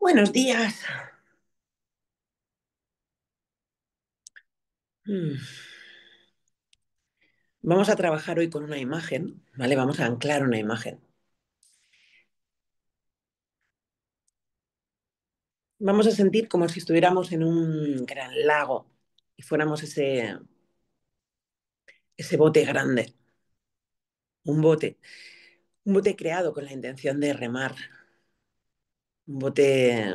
Buenos días. Mm. Vamos a trabajar hoy con una imagen, ¿vale? Vamos a anclar una imagen. Vamos a sentir como si estuviéramos en un gran lago y fuéramos ese bote grande, un bote, un bote creado con la intención de remar, un bote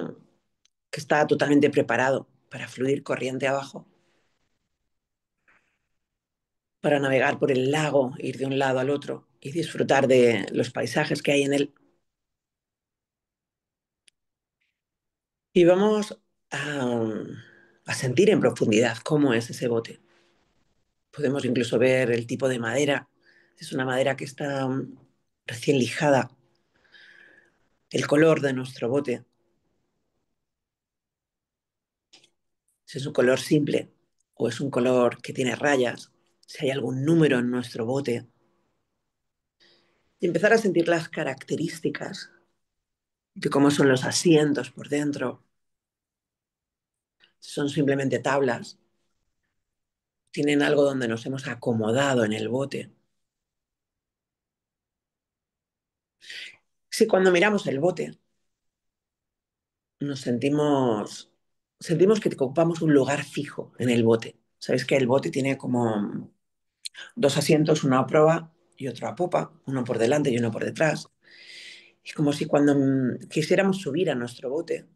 que está totalmente preparado para fluir corriente abajo, para navegar por el lago, ir de un lado al otro y disfrutar de los paisajes que hay en él. Y vamos a sentir en profundidad cómo es ese bote. Podemos incluso ver el tipo de madera. Es una madera que está recién lijada. El color de nuestro bote. Si es un color simple o es un color que tiene rayas. Si hay algún número en nuestro bote. Y empezar a sentir las características de cómo son los asientos por dentro. Si son simplemente tablas. Tienen algo donde nos hemos acomodado en el bote. Si cuando miramos el bote nos sentimos que ocupamos un lugar fijo en el bote. Sabéis que el bote tiene como dos asientos, uno a proa y otro a popa, uno por delante y uno por detrás. Es como si cuando quisiéramos subir a nuestro bote,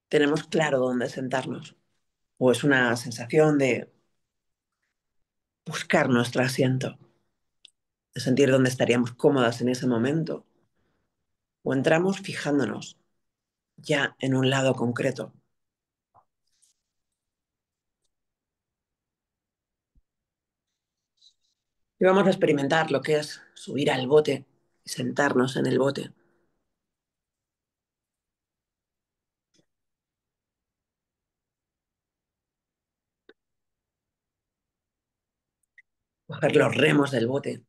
tenemos claro dónde sentarnos. O es una sensación de buscar nuestro asiento, de sentir dónde estaríamos cómodas en ese momento. O entramos fijándonos ya en un lado concreto. Y vamos a experimentar lo que es subir al bote y sentarnos en el bote. Coger los remos del bote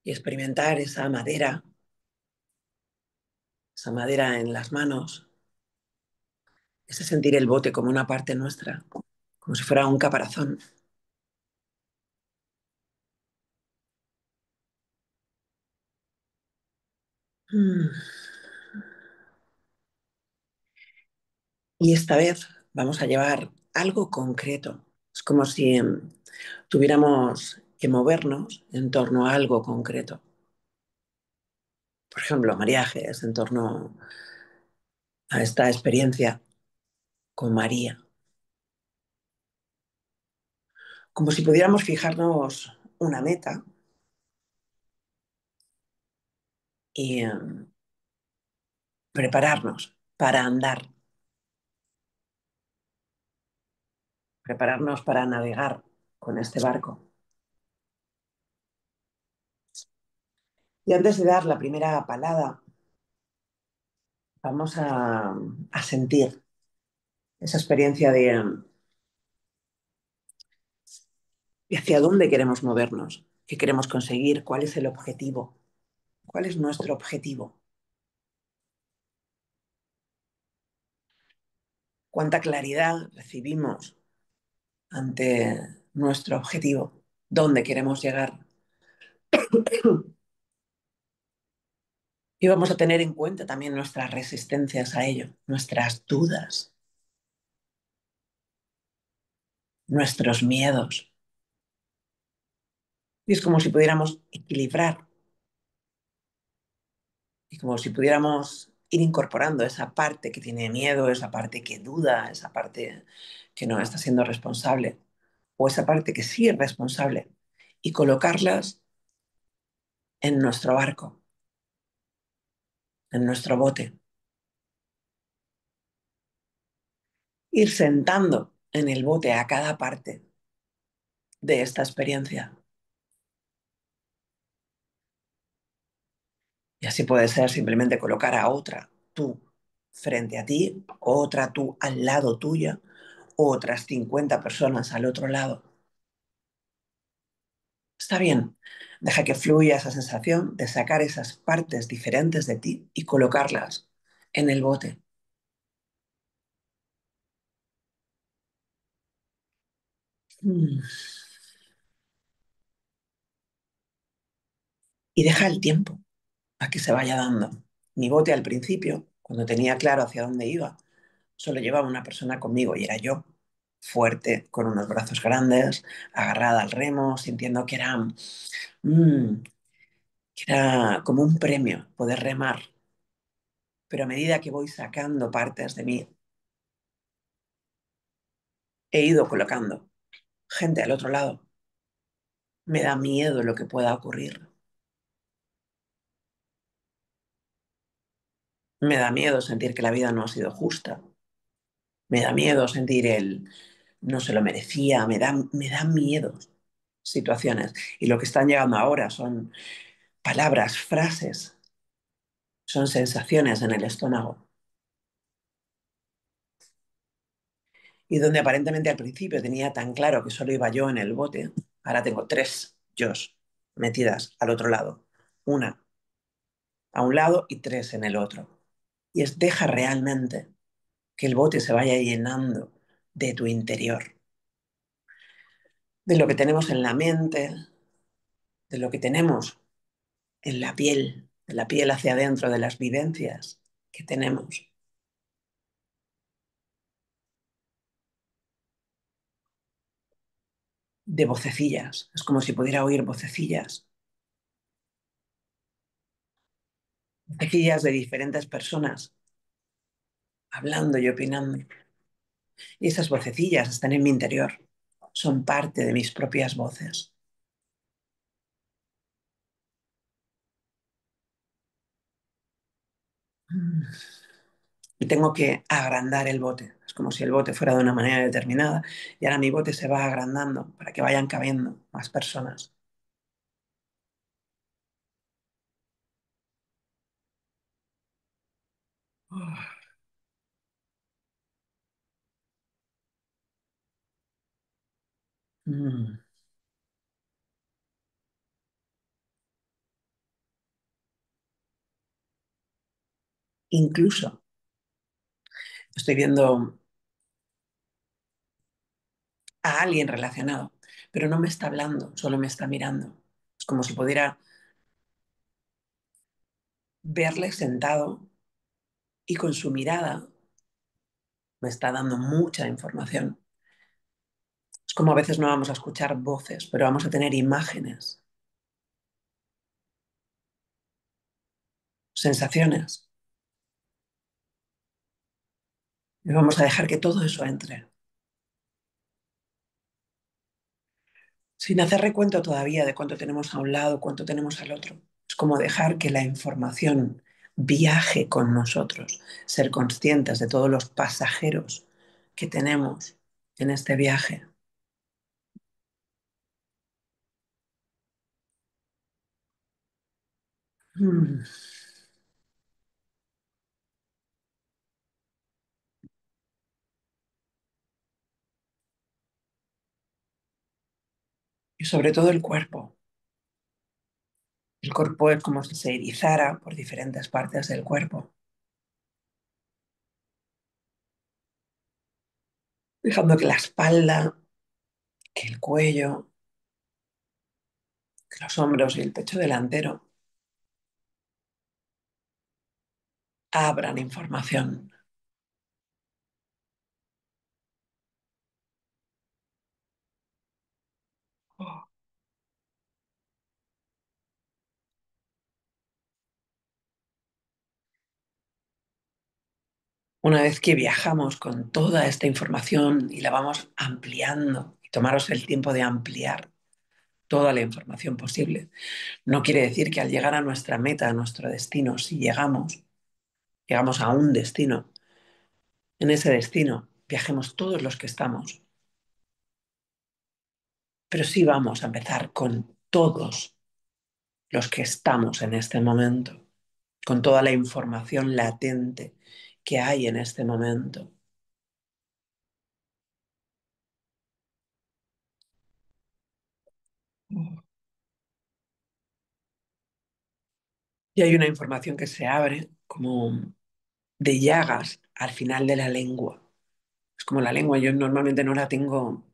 y experimentar esa madera en las manos, ese sentir el bote como una parte nuestra, como si fuera un caparazón. Mm. Y esta vez vamos a llevar algo concreto. Es como si tuviéramos que movernos en torno a algo concreto. Por ejemplo, mariajes en torno a esta experiencia con María. Como si pudiéramos fijarnos una meta y prepararnos para andar, prepararnos para navegar con este barco. Y antes de dar la primera palada, vamos a sentir esa experiencia de hacia dónde queremos movernos, qué queremos conseguir, cuál es el objetivo, cuál es nuestro objetivo, cuánta claridad recibimos ante nuestro objetivo, dónde queremos llegar. Y vamos a tener en cuenta también nuestras resistencias a ello, nuestras dudas, nuestros miedos. Y es como si pudiéramos equilibrar y como si pudiéramos ir incorporando esa parte que tiene miedo, esa parte que duda, esa parte que no está siendo responsable o esa parte que sí es responsable y colocarlas en nuestro barco, en nuestro bote. Ir sentando en el bote a cada parte de esta experiencia. Y así puede ser simplemente colocar a otra, tú. frente a ti, otra tú al lado tuya, otras 50 personas al otro lado. Está bien, deja que fluya esa sensación de sacar esas partes diferentes de ti y colocarlas en el bote. Mm. Y deja el tiempo a que se vaya dando. Mi bote al principio, cuando tenía claro hacia dónde iba, solo llevaba una persona conmigo y era yo, fuerte, con unos brazos grandes, agarrada al remo, sintiendo que era como un premio poder remar. Pero a medida que voy sacando partes de mí, he ido colocando gente al otro lado. Me da miedo lo que pueda ocurrir. Me da miedo sentir que la vida no ha sido justa. Me da miedo sentir el no se lo merecía. Me da miedo situaciones. Y lo que están llegando ahora son palabras, frases, son sensaciones en el estómago. Y donde aparentemente al principio tenía tan claro que solo iba yo en el bote, ahora tengo tres yos metidas al otro lado. Una a un lado y tres en el otro. Y es deja realmente que el bote se vaya llenando de tu interior, de lo que tenemos en la mente, de lo que tenemos en la piel, de la piel hacia adentro, de las vivencias que tenemos. De vocecillas. Es como si pudiera oír vocecillas. Vocecillas de diferentes personas hablando y opinando. Y esas vocecillas están en mi interior. Son parte de mis propias voces. Y tengo que agrandar el bote. Es como si el bote fuera de una manera determinada y ahora mi bote se va agrandando para que vayan cabiendo más personas. Mm. Incluso estoy viendo a alguien relacionado, pero no me está hablando, solo me está mirando. Es como si pudiera verle sentado y con su mirada me está dando mucha información. Es como a veces no vamos a escuchar voces, pero vamos a tener imágenes, sensaciones. Y vamos a dejar que todo eso entre, sin hacer recuento todavía de cuánto tenemos a un lado, cuánto tenemos al otro. Es como dejar que la información viaje con nosotros, ser conscientes de todos los pasajeros que tenemos en este viaje. Mm. Y sobre todo el cuerpo. El cuerpo es como si se erizara por diferentes partes del cuerpo, dejando que la espalda, que el cuello, que los hombros y el pecho delantero abran información. Una vez que viajamos con toda esta información y la vamos ampliando, y tomaros el tiempo de ampliar toda la información posible, no quiere decir que al llegar a nuestra meta, a nuestro destino, si llegamos a un destino, en ese destino viajemos todos los que estamos, pero sí vamos a empezar con todos los que estamos en este momento, con toda la información latente que hay en este momento. Y hay una información que se abre como de llagas al final de la lengua. Es como la lengua, yo normalmente no la tengo,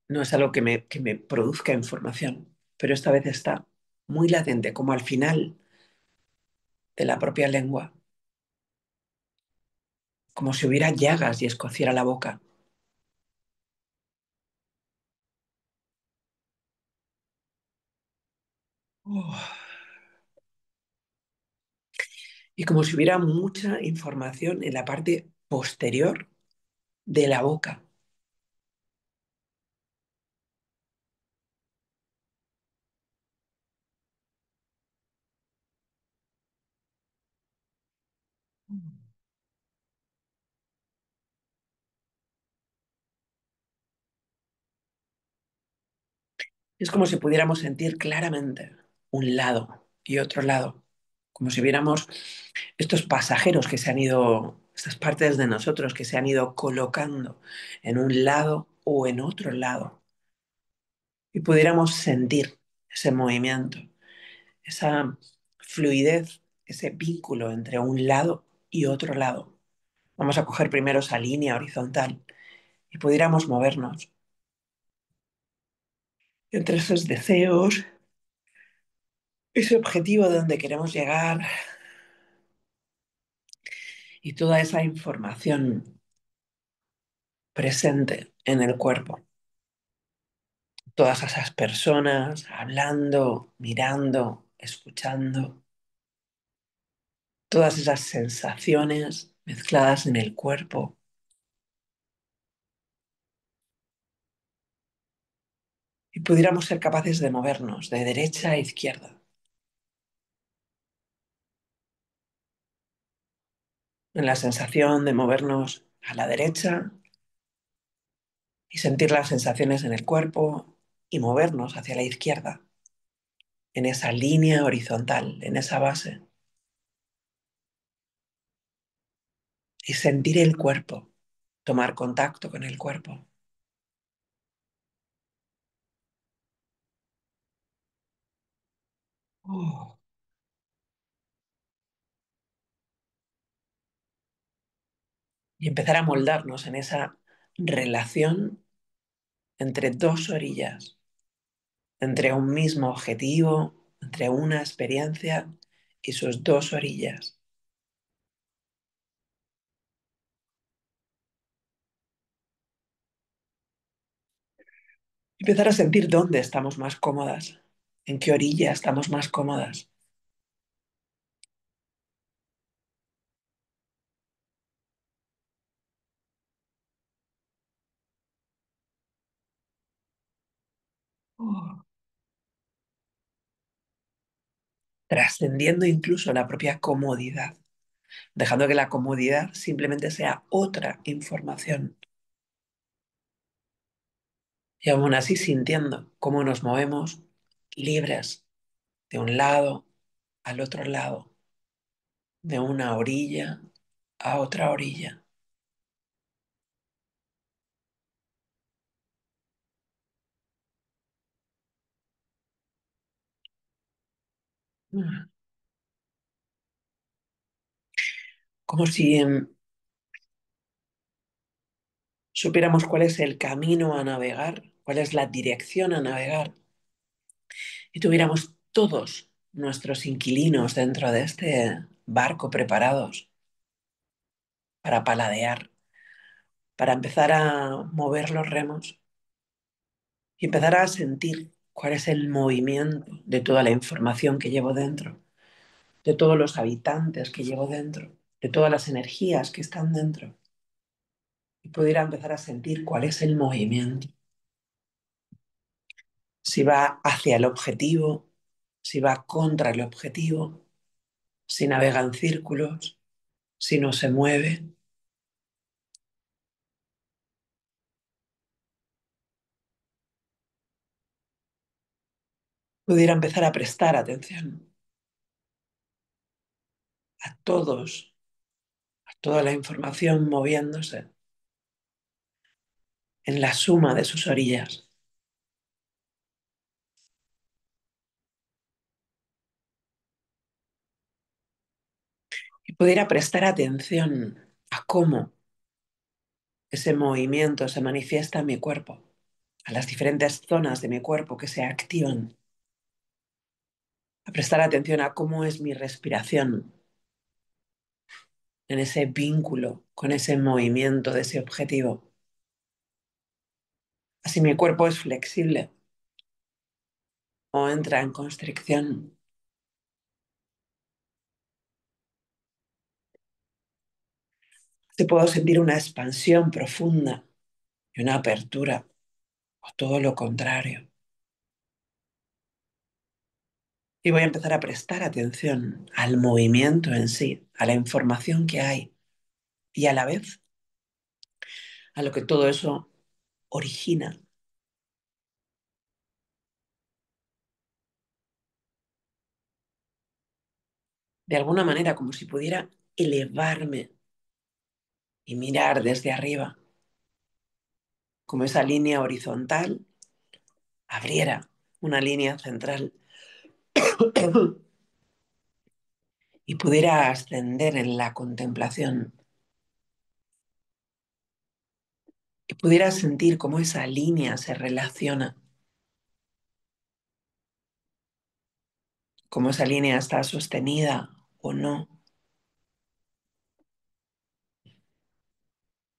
no es algo que me produzca información, pero esta vez está muy latente, como al final de la propia lengua, como si hubiera llagas y escociera la boca. Uf. Y como si hubiera mucha información en la parte posterior de la boca. Es como si pudiéramos sentir claramente un lado y otro lado, como si viéramos estos pasajeros que se han ido, estas partes de nosotros que se han ido colocando en un lado o en otro lado y pudiéramos sentir ese movimiento, esa fluidez, ese vínculo entre un lado y otro lado. Vamos a coger primero esa línea horizontal y pudiéramos movernos entre esos deseos, ese objetivo de donde queremos llegar y toda esa información presente en el cuerpo. Todas esas personas hablando, mirando, escuchando, todas esas sensaciones mezcladas en el cuerpo y pudiéramos ser capaces de movernos de derecha a izquierda, en la sensación de movernos a la derecha y sentir las sensaciones en el cuerpo y movernos hacia la izquierda, en esa línea horizontal, en esa base, y sentir el cuerpo, tomar contacto con el cuerpo. Oh. Y empezar a moldarnos en esa relación entre dos orillas, entre un mismo objetivo, entre una experiencia y sus dos orillas. Empezar a sentir dónde estamos más cómodas, en qué orilla estamos más cómodas. Oh. Trascendiendo incluso la propia comodidad, dejando que la comodidad simplemente sea otra información. Y aún así sintiendo cómo nos movemos libres de un lado al otro lado, de una orilla a otra orilla. Como si supiéramos cuál es el camino a navegar, cuál es la dirección a navegar, y tuviéramos todos nuestros inquilinos dentro de este barco preparados para paladear, para empezar a mover los remos y empezar a sentir cuál es el movimiento de toda la información que llevo dentro, de todos los habitantes que llevo dentro, de todas las energías que están dentro, y pudiera empezar a sentir cuál es el movimiento, si va hacia el objetivo, si va contra el objetivo, si navega en círculos, si no se mueve. Pudiera empezar a prestar atención a todos toda la información moviéndose en la suma de sus orillas. Y pudiera prestar atención a cómo ese movimiento se manifiesta en mi cuerpo, a las diferentes zonas de mi cuerpo que se activan, a prestar atención a cómo es mi respiración en ese vínculo con ese movimiento de ese objetivo. Así mi cuerpo es flexible o entra en constricción. Si puedo sentir una expansión profunda y una apertura, o todo lo contrario. Y voy a empezar a prestar atención al movimiento en sí, a la información que hay y a la vez a lo que todo eso origina. De alguna manera, como si pudiera elevarme y mirar desde arriba, como esa línea horizontal abriera una línea central y pudiera ascender en la contemplación y pudiera sentir cómo esa línea se relaciona, cómo esa línea está sostenida o no,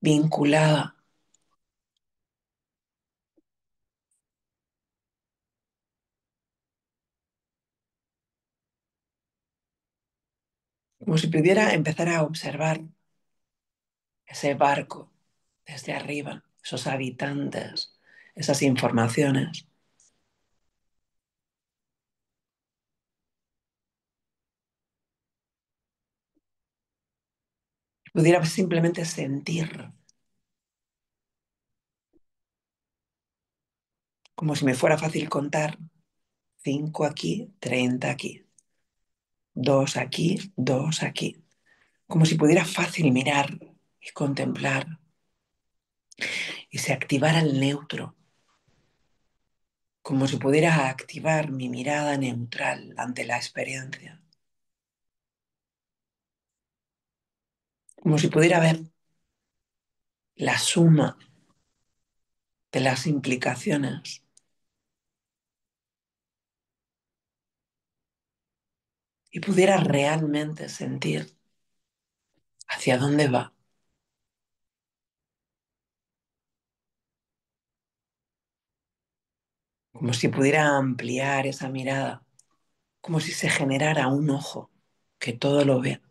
vinculada, como si pudiera empezar a observar ese barco desde arriba, esos habitantes, esas informaciones. Pudiera simplemente sentir como si me fuera fácil contar 5 aquí, 30 aquí, 2 aquí, 2 aquí. Como si pudiera fácil mirar y contemplar y se activara el neutro, como si pudiera activar mi mirada neutral ante la experiencia, como si pudiera ver la suma de las implicaciones y pudiera realmente sentir hacia dónde va, como si pudiera ampliar esa mirada, como si se generara un ojo que todo lo ve,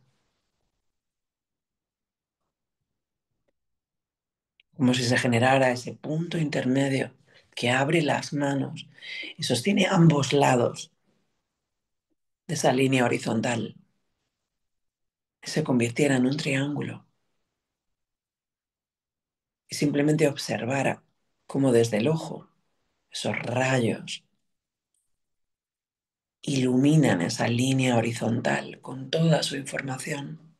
como si se generara ese punto intermedio que abre las manos y sostiene ambos lados de esa línea horizontal y se convirtiera en un triángulo y simplemente observara cómo desde el ojo esos rayos iluminan esa línea horizontal con toda su información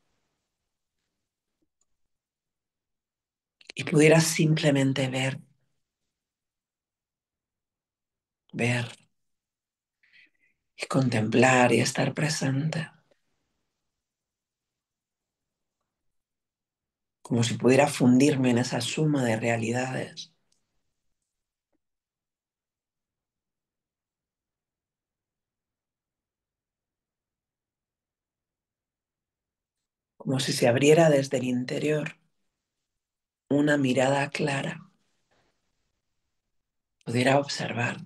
y pudiera simplemente ver, ver y contemplar y estar presente, como si pudiera fundirme en esa suma de realidades, como si se abriera desde el interior una mirada clara, pudiera observar.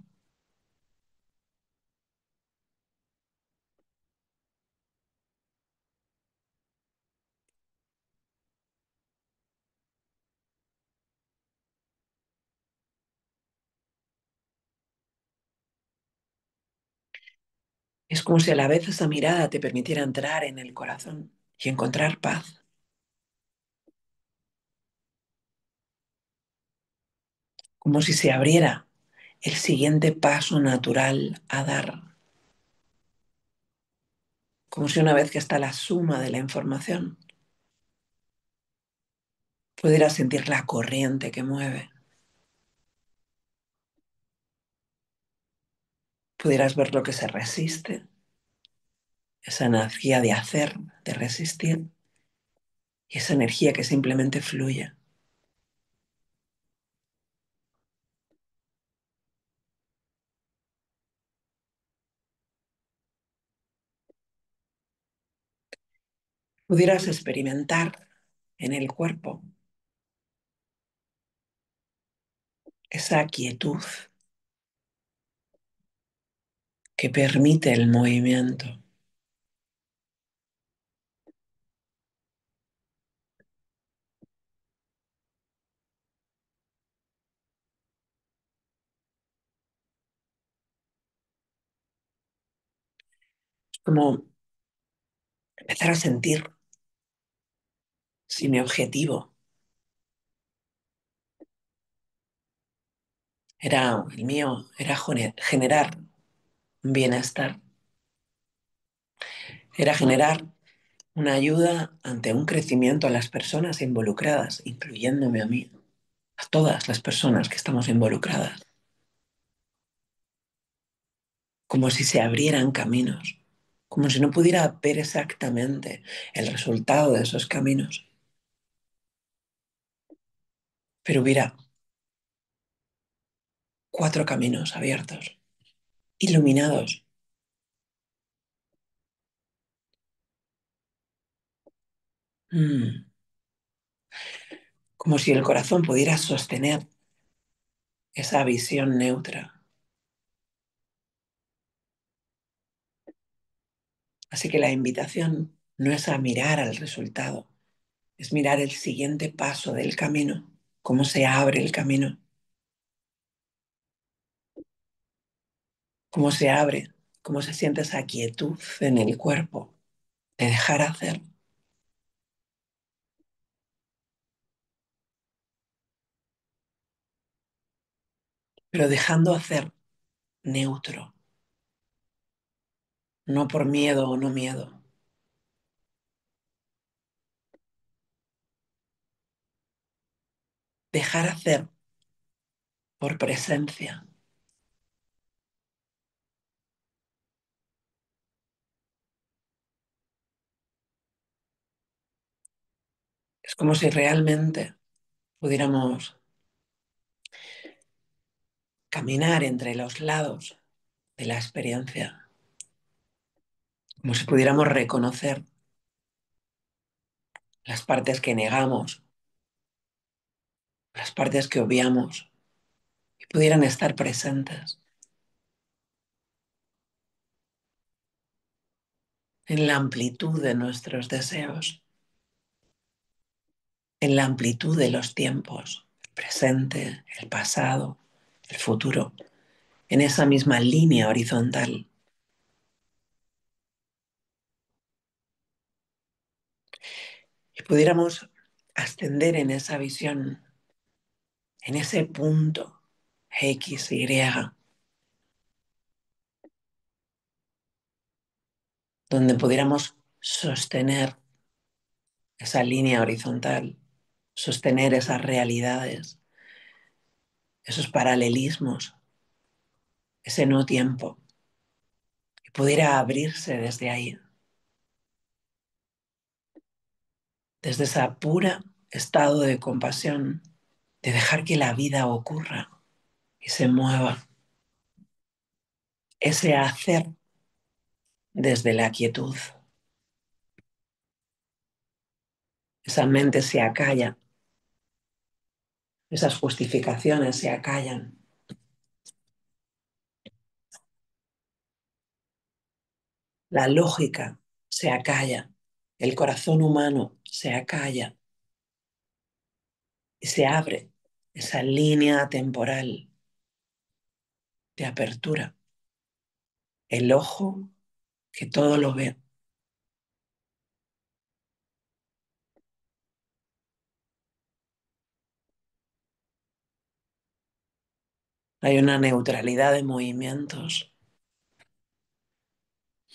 Es como si a la vez esa mirada te permitiera entrar en el corazón y encontrar paz, como si se abriera el siguiente paso natural a dar, como si una vez que está la suma de la información, Pudieras sentir la corriente que mueve. Pudieras ver lo que se resiste, esa energía de hacer, de resistir, y esa energía que simplemente fluye. Pudieras experimentar en el cuerpo esa quietud que permite el movimiento, como empezar a sentir si mi objetivo el mío era generar bienestar, era generar una ayuda ante un crecimiento a las personas involucradas, incluyéndome a mí, a todas las personas que estamos involucradas, como si se abrieran caminos, como si no pudiera ver exactamente el resultado de esos caminos, pero hubiera 4 caminos abiertos, iluminados, mm, como si el corazón pudiera sostener esa visión neutra. Así que la invitación no es a mirar al resultado, es mirar el siguiente paso del camino, cómo se abre el camino, cómo se abre, cómo se siente esa quietud en el cuerpo, de dejar hacer, pero dejando hacer neutro, no por miedo o no miedo, dejar hacer por presencia. Es como si realmente pudiéramos caminar entre los lados de la experiencia, como si pudiéramos reconocer las partes que negamos, las partes que obviamos, y pudieran estar presentes en la amplitud de nuestros deseos, en la amplitud de los tiempos, el presente, el pasado, el futuro, en esa misma línea horizontal. Y pudiéramos ascender en esa visión, en ese punto X, Y, donde pudiéramos sostener esa línea horizontal, sostener esas realidades, esos paralelismos, ese no tiempo, y pudiera abrirse desde ahí, desde esa pura estado de compasión, de dejar que la vida ocurra y se mueva, ese hacer desde la quietud, esa mente se acalla, esas justificaciones se acallan, la lógica se acalla, el corazón humano se acalla y se abre esa línea temporal de apertura, el ojo que todo lo ve. Hay una neutralidad de movimientos.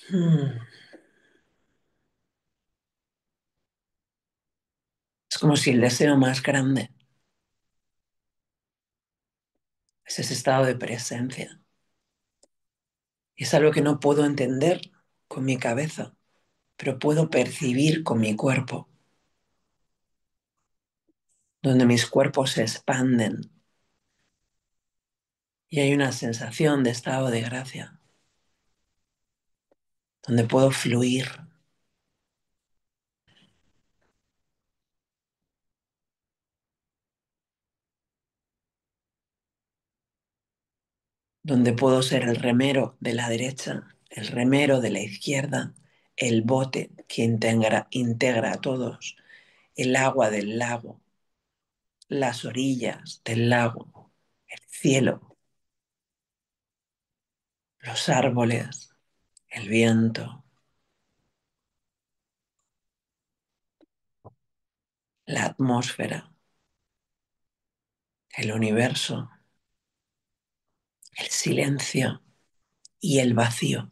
Hmm. Es como si el deseo más grande es ese estado de presencia. Y es algo que no puedo entender con mi cabeza, pero puedo percibir con mi cuerpo, donde mis cuerpos se expanden y hay una sensación de estado de gracia, donde puedo fluir, donde puedo ser el remero de la derecha, el remero de la izquierda, el bote que integra a todos, el agua del lago, las orillas del lago, el cielo, los árboles, el viento, la atmósfera, el universo, el silencio y el vacío.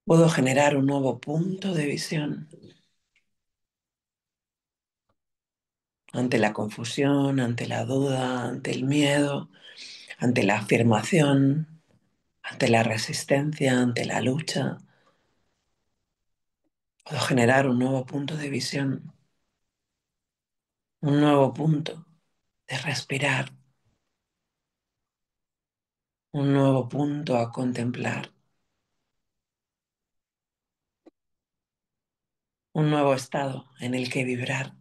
Puedo generar un nuevo punto de visión ante la confusión, ante la duda, ante el miedo, ante la afirmación, ante la resistencia, ante la lucha. Puedo generar un nuevo punto de visión, un nuevo punto de respirar, un nuevo punto a contemplar, un nuevo estado en el que vibrar.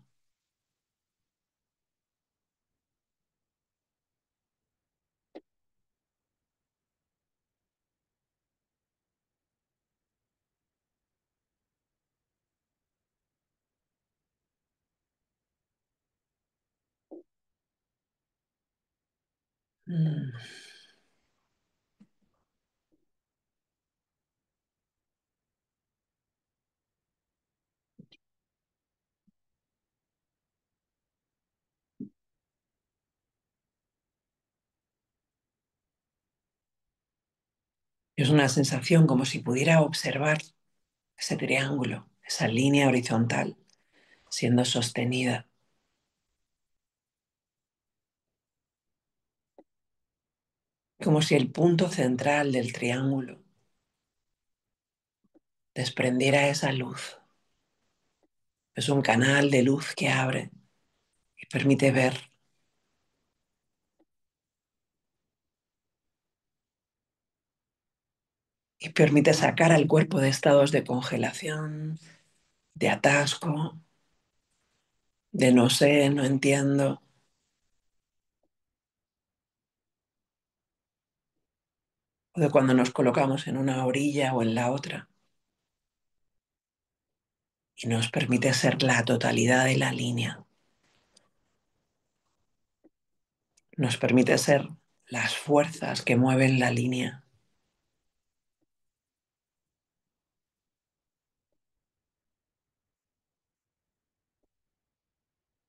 Mm. Es una sensación como si pudiera observar ese triángulo, esa línea horizontal siendo sostenida, como si el punto central del triángulo desprendiera esa luz. Es un canal de luz que abre y permite ver y permite sacar al cuerpo de estados de congelación, de atasco, de no sé, no entiendo, o de cuando nos colocamos en una orilla o en la otra y nos permite ser la totalidad de la línea, nos permite ser las fuerzas que mueven la línea.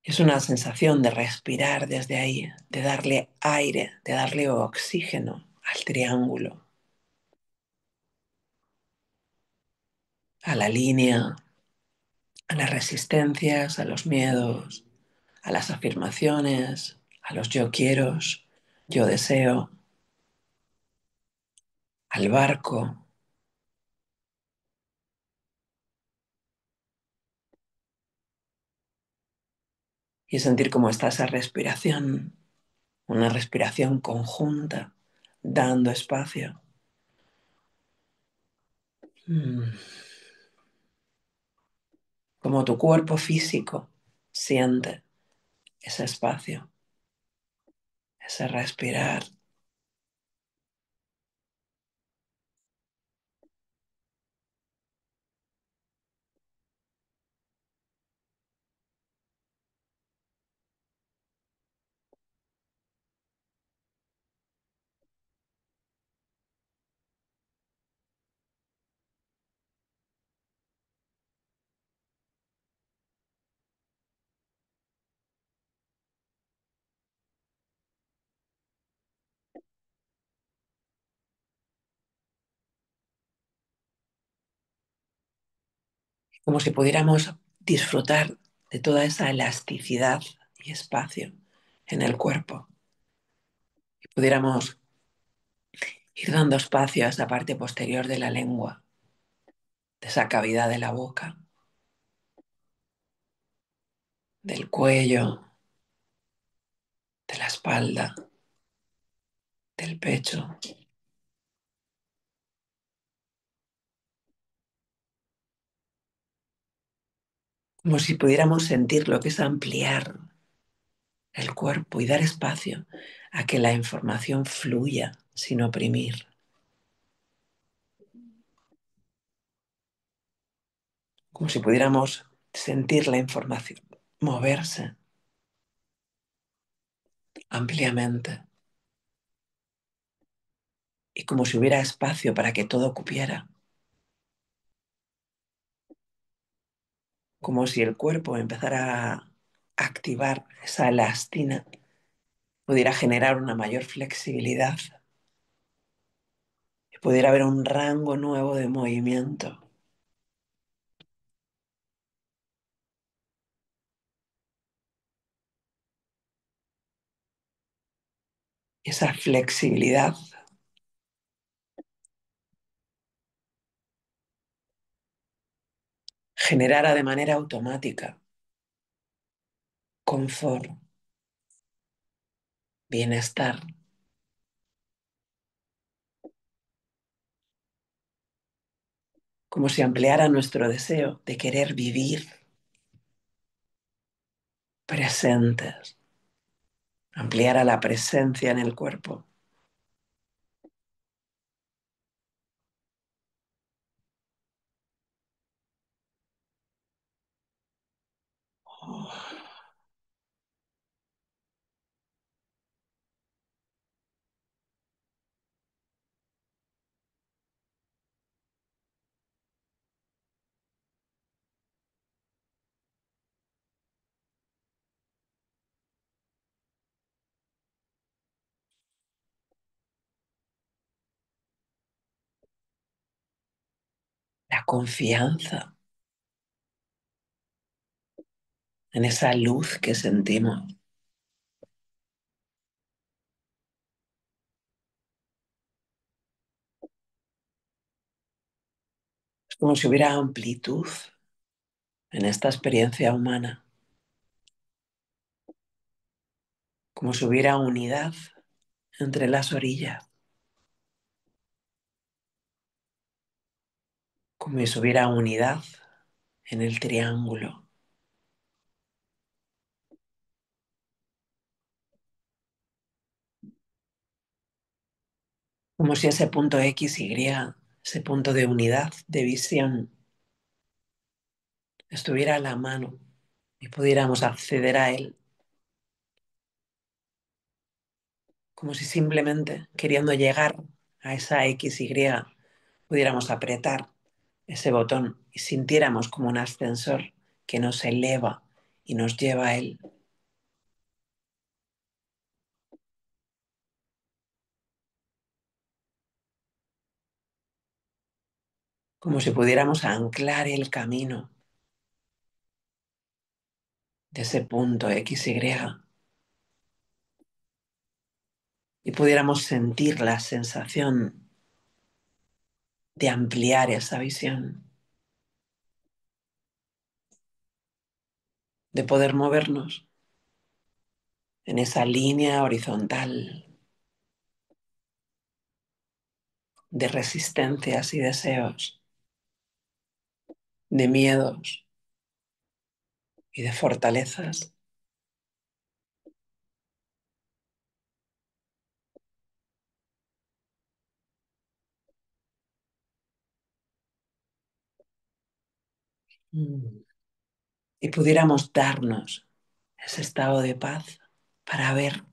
Es una sensación de respirar desde ahí, de darle aire, de darle oxígeno al triángulo, a la línea, a las resistencias, a los miedos, a las afirmaciones, a los yo quiero, yo deseo, al barco, y sentir cómo está esa respiración, una respiración conjunta, dando espacio. Mm. Como tu cuerpo físico siente ese espacio, ese respirar. como si pudiéramos disfrutar de toda esa elasticidad y espacio en el cuerpo y pudiéramos ir dando espacio a esa parte posterior de la lengua, de esa cavidad de la boca, del cuello, de la espalda, del pecho, como si pudiéramos sentir lo que es ampliar el cuerpo y dar espacio a que la información fluya sin oprimir, como si pudiéramos sentir la información moverse ampliamente y como si hubiera espacio para que todo cupiera, como si el cuerpo empezara a activar esa elastina, pudiera generar una mayor flexibilidad y pudiera haber un rango nuevo de movimiento. Esa flexibilidad generara de manera automática confort, bienestar, como si ampliara nuestro deseo de querer vivir presentes, ampliara la presencia en el cuerpo. Oh, la confianza en esa luz que sentimos. Es como si hubiera amplitud en esta experiencia humana, como si hubiera unidad entre las orillas, como si hubiera unidad en el triángulo, como si ese punto X, Y, ese punto de unidad, de visión, estuviera a la mano y pudiéramos acceder a él, como si simplemente queriendo llegar a esa X, Y, pudiéramos apretar ese botón y sintiéramos como un ascensor que nos eleva y nos lleva a él, como si pudiéramos anclar el camino de ese punto X, Y y pudiéramos sentir la sensación de ampliar esa visión, de poder movernos en esa línea horizontal de resistencias y deseos, de miedos y de fortalezas. Mm. Y pudiéramos darnos ese estado de paz para ver,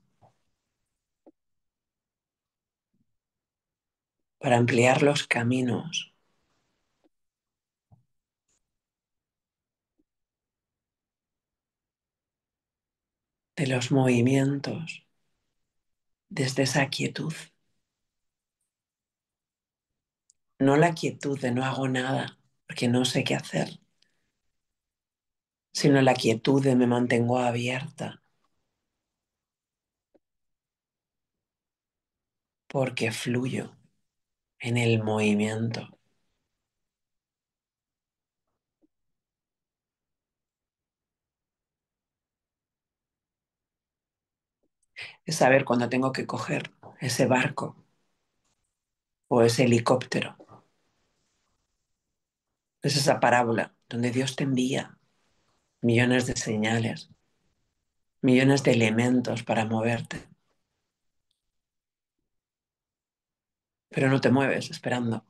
para ampliar los caminos de los movimientos desde esa quietud, no la quietud de no hago nada porque no sé qué hacer, sino en la quietud de me mantengo abierta, porque fluyo en el movimiento. Es saber cuándo tengo que coger ese barco o ese helicóptero. Es esa parábola donde Dios te envía millones de señales, millones de elementos para moverte, pero no te mueves esperando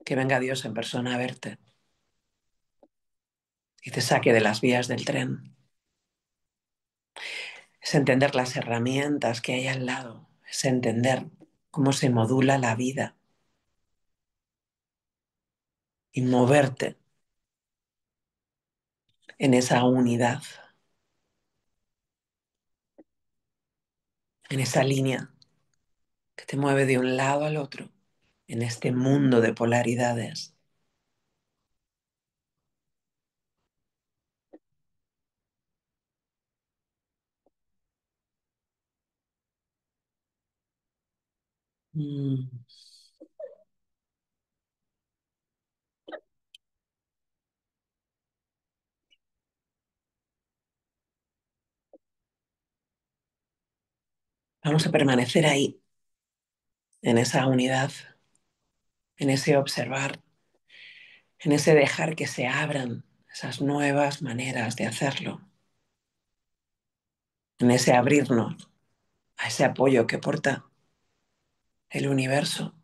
que venga Dios en persona a verte y te saque de las vías del tren. Es entender las herramientas que hay al lado, es entender cómo se modula la vida y moverte en esa unidad, en esa línea que te mueve de un lado al otro, en este mundo de polaridades. Mm. Vamos a permanecer ahí, en esa unidad, en ese observar, en ese dejar que se abran esas nuevas maneras de hacerlo, en ese abrirnos a ese apoyo que porta el universo,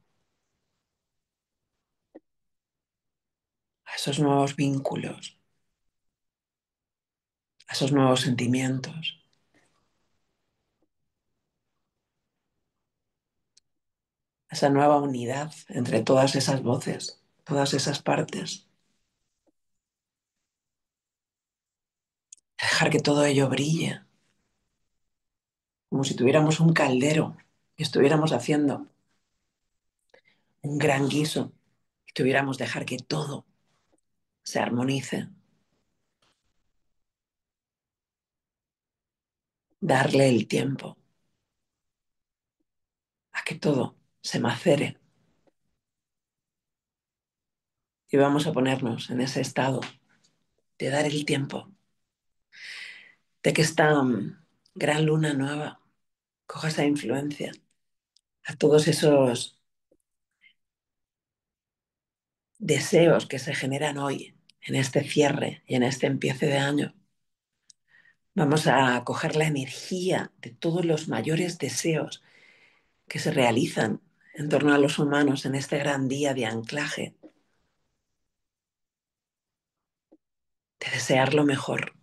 a esos nuevos vínculos, a esos nuevos sentimientos, a esa nueva unidad entre todas esas voces, todas esas partes. Dejar que todo ello brille, como si tuviéramos un caldero y estuviéramos haciendo un gran guiso y tuviéramos dejar que todo se armonice, darle el tiempo a que todo se macere y vamos a ponernos en ese estado de dar el tiempo, de que esta gran luna nueva coja esa influencia a todos esos deseos que se generan hoy en este cierre y en este empiece de año. Vamos a coger la energía de todos los mayores deseos que se realizan en torno a los humanos en este gran día de anclaje, de desear lo mejor,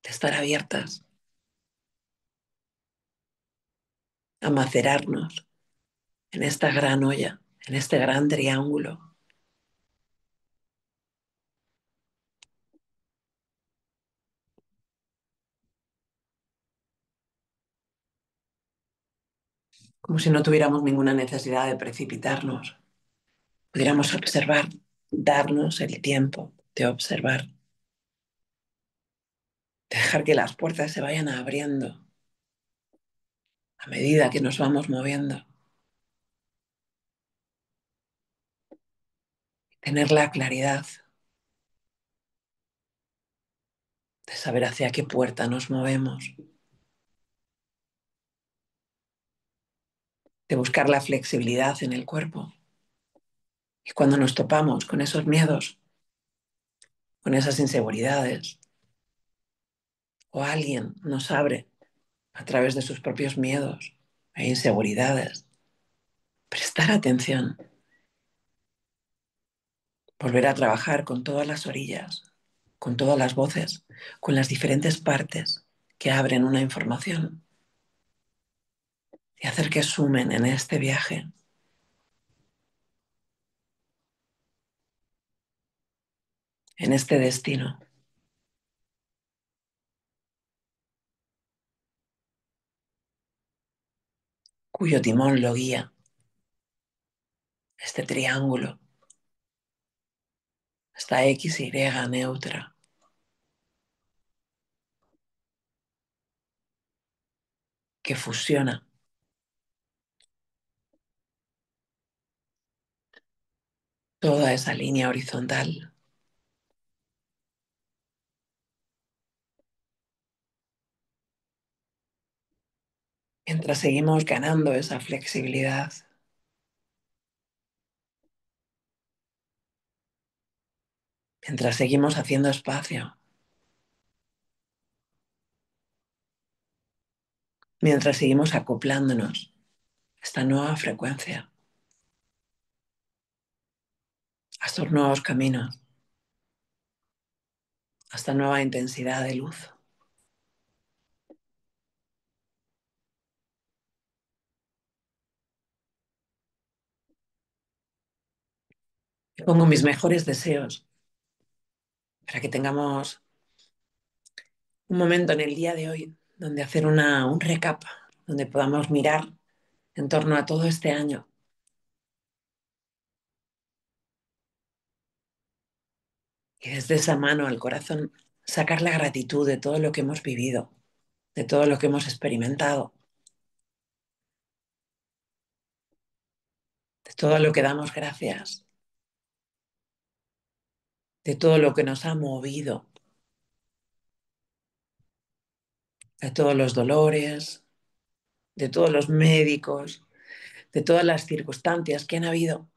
de estar abiertas a macerarnos en esta gran olla, en este gran triángulo, como si no tuviéramos ninguna necesidad de precipitarnos. Pudiéramos observar, darnos el tiempo de observar, de dejar que las puertas se vayan abriendo a medida que nos vamos moviendo. Tener la claridad de saber hacia qué puerta nos movemos, de buscar la flexibilidad en el cuerpo. Y cuando nos topamos con esos miedos, con esas inseguridades, o alguien nos abre a través de sus propios miedos e inseguridades, prestar atención, volver a trabajar con todas las orillas, con todas las voces, con las diferentes partes que abren una información y hacer que sumen en este viaje, en este destino, cuyo timón lo guía, este triángulo esta XY neutra que fusiona toda esa línea horizontal mientras seguimos ganando esa flexibilidad, mientras seguimos haciendo espacio, mientras seguimos acoplándonos a esta nueva frecuencia, a estos nuevos caminos, a esta nueva intensidad de luz. Y pongo mis mejores deseos para que tengamos un momento en el día de hoy donde hacer un recap, donde podamos mirar en torno a todo este año y desde esa mano al corazón sacar la gratitud de todo lo que hemos vivido, de todo lo que hemos experimentado, de todo lo que damos gracias, de todo lo que nos ha movido, de todos los dolores, de todos los médicos, de todas las circunstancias que han habido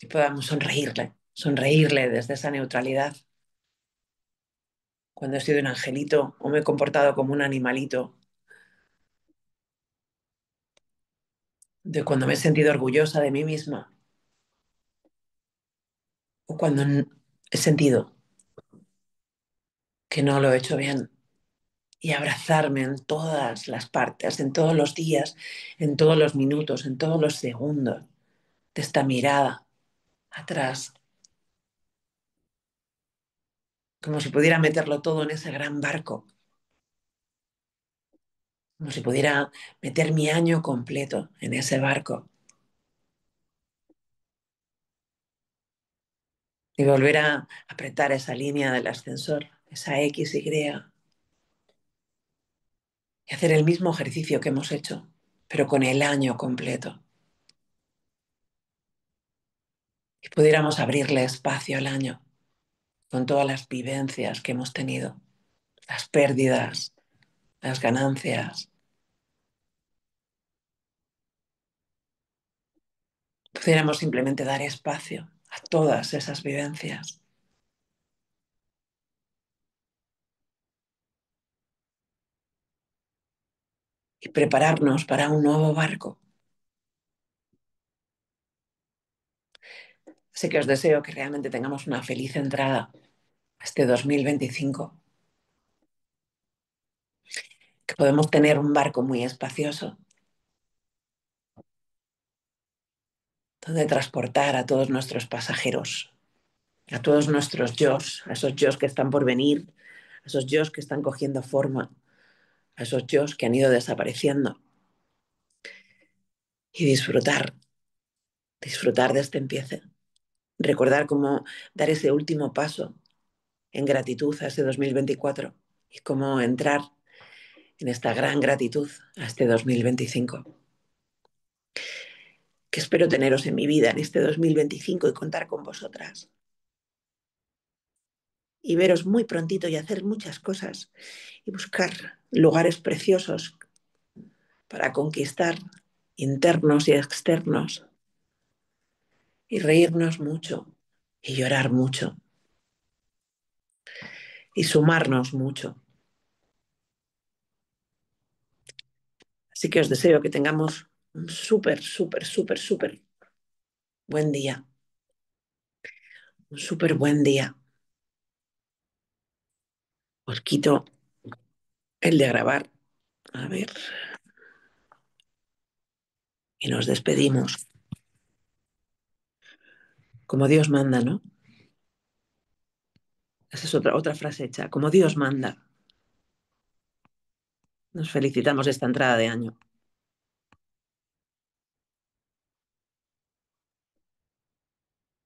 y podamos sonreírle, sonreírle desde esa neutralidad. Cuando he sido un angelito o me he comportado como un animalito, de cuando me he sentido orgullosa de mí misma o cuando he sentido que no lo he hecho bien y abrazarme en todas las partes, en todos los días, en todos los minutos, en todos los segundos de esta mirada atrás, como si pudiera meterlo todo en ese gran barco, como si pudiera meter mi año completo en ese barco y volver a apretar esa línea del ascensor, esa XY, y hacer el mismo ejercicio que hemos hecho, pero con el año completo. Y pudiéramos abrirle espacio al año con todas las vivencias que hemos tenido, las pérdidas, las ganancias. Pudiéramos simplemente dar espacio a todas esas vivencias y prepararnos para un nuevo barco. Así que os deseo que realmente tengamos una feliz entrada a este 2025, que podemos tener un barco muy espacioso donde transportar a todos nuestros pasajeros, a todos nuestros yos, a esos yos que están por venir, a esos yos que están cogiendo forma, a esos yos que han ido desapareciendo y disfrutar, disfrutar de este empiece, recordar cómo dar ese último paso en gratitud a ese 2024 y cómo entrar en esta gran gratitud a este 2025. Que espero teneros en mi vida en este 2025 y contar con vosotras. Y veros muy prontito y hacer muchas cosas y buscar lugares preciosos para conquistar internos y externos y reírnos mucho y llorar mucho y sumarnos mucho. Así que os deseo que tengamos un súper, súper, súper, súper buen día, un súper buen día. Os quito el de grabar, a ver, y nos despedimos. Como Dios manda, ¿no? Esa es otra frase hecha, como Dios manda. Nos felicitamos esta entrada de año.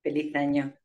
Feliz año.